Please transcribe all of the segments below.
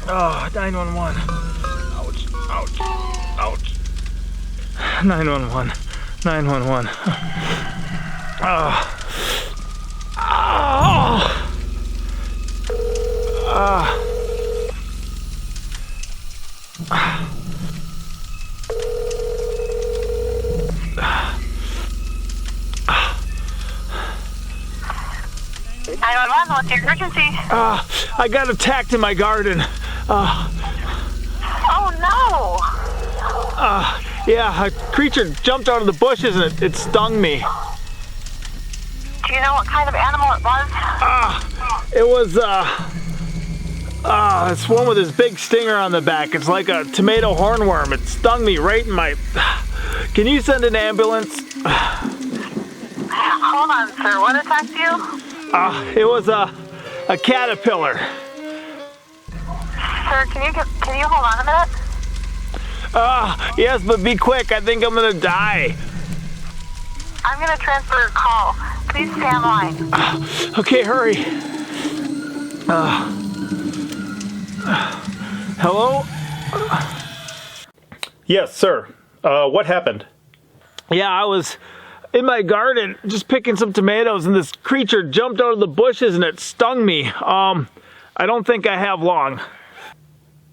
Oh, 911. Ouch, ouch, ouch. 911, 911. Oh. Oh. 911, what's your emergency? I got attacked in my garden. Oh no! Yeah, a creature jumped out of the bushes and it stung me. Do you know what kind of animal it was? It was, it's one with this big stinger on the back. It's like a tomato hornworm. It stung me right in my... Can you send an ambulance? Hold on, sir. What attacked you? It was a caterpillar. Sir, can you hold on a minute? Yes, but be quick. I think I'm gonna die. I'm gonna transfer your call. Please stay on line. Okay, hurry. Hello? Yes, sir. What happened? Yeah, I was in my garden just picking some tomatoes and this creature jumped out of the bushes and it stung me. I don't think I have long.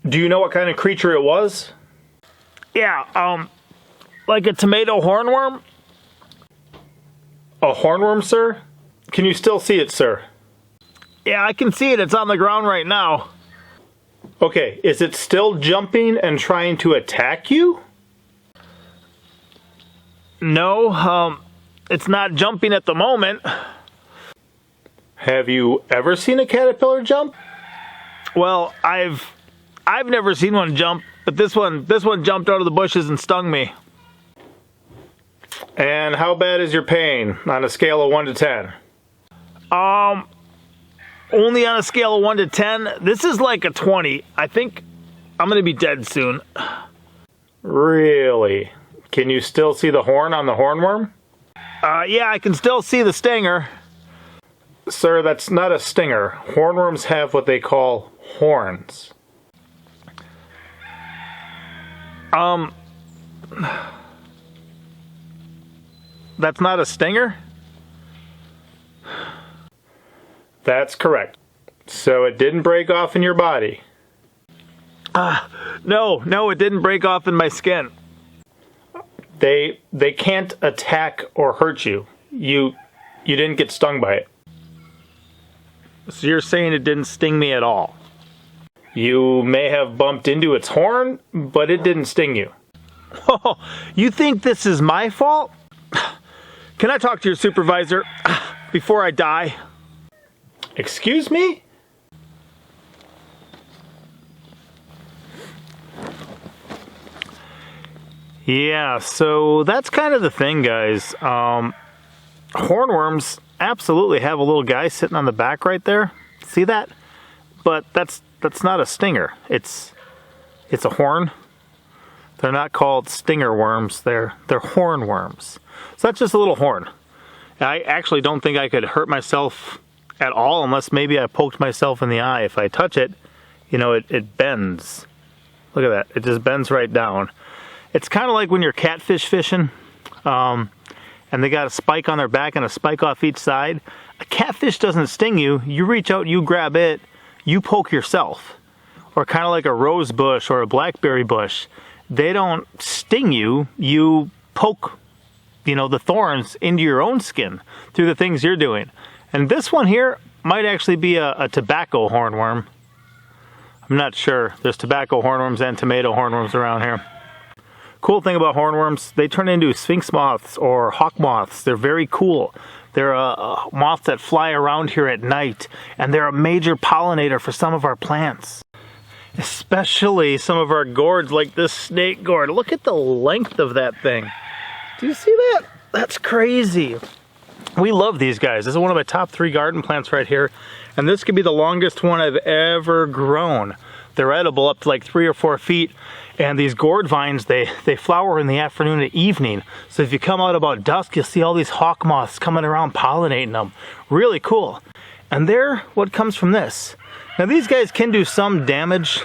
Do you know what kind of creature it was? Yeah, like a tomato hornworm? A hornworm, sir? Can you still see it, sir? Yeah, I can see it. It's on the ground right now. Okay, is it still jumping and trying to attack you? No, it's not jumping at the moment. Have you ever seen a caterpillar jump? Well, I've never seen one jump, but this one jumped out of the bushes and stung me. And how bad is your pain on a scale of 1 to 10? Only on a scale of 1 to 10. This is like a 20. I think I'm gonna be dead soon. Really? Can you still see the horn on the hornworm? Yeah, I can still see the stinger. Sir, that's not a stinger. Hornworms have what they call horns. That's not a stinger? That's correct. So it didn't break off in your body? No, it didn't break off in my skin. They can't attack or hurt you. You didn't get stung by it. So you're saying it didn't sting me at all? You may have bumped into its horn, but it didn't sting you. Oh, you think this is my fault? Can I talk to your supervisor before I die? Excuse me? Yeah, so that's kind of the thing, guys. Hornworms absolutely have a little guy sitting on the back right there. See that? But that's not a stinger. It's a horn. They're not called stinger worms. They're hornworms. So that's just a little horn. I actually don't think I could hurt myself at all unless maybe I poked myself in the eye. If I touch it, you know, it bends. Look at that. It just bends right down. It's kind of like when you're catfish fishing and they got a spike on their back and a spike off each side. A catfish doesn't sting you. You reach out, you grab it, you poke yourself. Or kind of like a rose bush or a blackberry bush. They don't sting you. You poke, you know, the thorns into your own skin through the things you're doing. And this one here might actually be a tobacco hornworm. I'm not sure. There's tobacco hornworms and tomato hornworms around here. Cool thing about hornworms, they turn into sphinx moths or hawk moths. They're very cool. They're moths that fly around here at night, and they're a major pollinator for some of our plants. Especially some of our gourds, like this snake gourd. Look at the length of that thing. Do you see that? That's crazy. We love these guys. This is one of my top 3 garden plants right here, and this could be the longest one I've ever grown. They're edible up to like 3 or 4 feet, and these gourd vines, they flower in the afternoon and evening. So if you come out about dusk, you'll see all these hawk moths coming around pollinating them. Really cool. And they're what comes from this. Now these guys can do some damage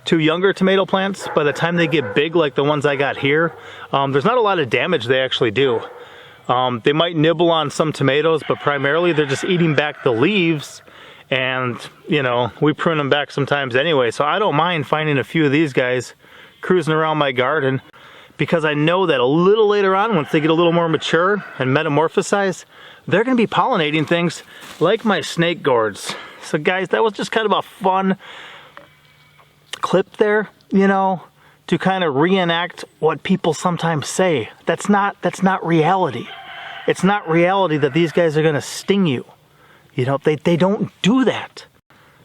to younger tomato plants. By the time they get big, like the ones I got here, there's not a lot of damage they actually do. They might nibble on some tomatoes, but primarily they're just eating back the leaves. And, you know, we prune them back sometimes anyway. So I don't mind finding a few of these guys cruising around my garden, because I know that a little later on, once they get a little more mature and metamorphosize, they're going to be pollinating things like my snake gourds. So guys, that was just kind of a fun clip there, you know, to kind of reenact what people sometimes say. That's not reality. It's not reality that these guys are going to sting you. You know, they don't do that.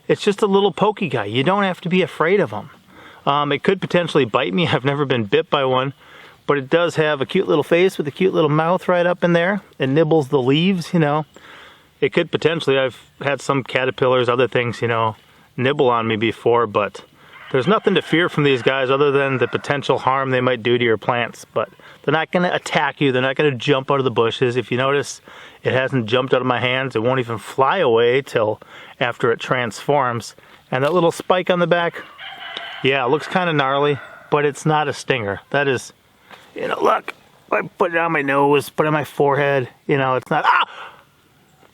It's just a little pokey guy. You don't have to be afraid of them. It could potentially bite me. I've never been bit by one, but it does have a cute little face with a cute little mouth right up in there. It nibbles the leaves, you know. It could potentially, I've had some caterpillars, other things, you know, nibble on me before, but there's nothing to fear from these guys other than the potential harm they might do to your plants. But they're not going to attack you. They're not going to jump out of the bushes. If you notice, it hasn't jumped out of my hands. It won't even fly away till after it transforms. And that little spike on the back, yeah, it looks kind of gnarly, but it's not a stinger. That is, you know, look, I put it on my nose, put it on my forehead. You know, it's not, ah!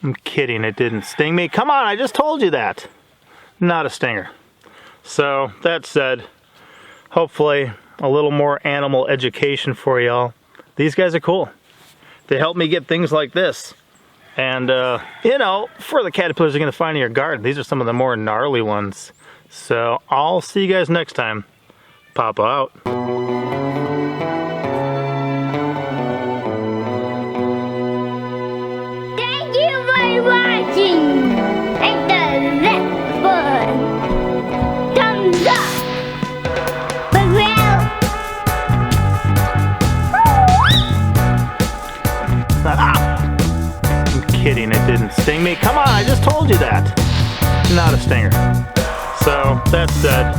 I'm kidding, it didn't sting me. Come on, I just told you that. Not a stinger. So, that said, hopefully a little more animal education for y'all. These guys are cool. They help me get things like this. And, you know, for the caterpillars you're going to find in your garden, these are some of the more gnarly ones. So, I'll see you guys next time. Papa out. Thank you for watching. And the left one. Thumbs up. But well. I'm kidding, it didn't sting me. Come on, I just told you that. Not a stinger. So, that said,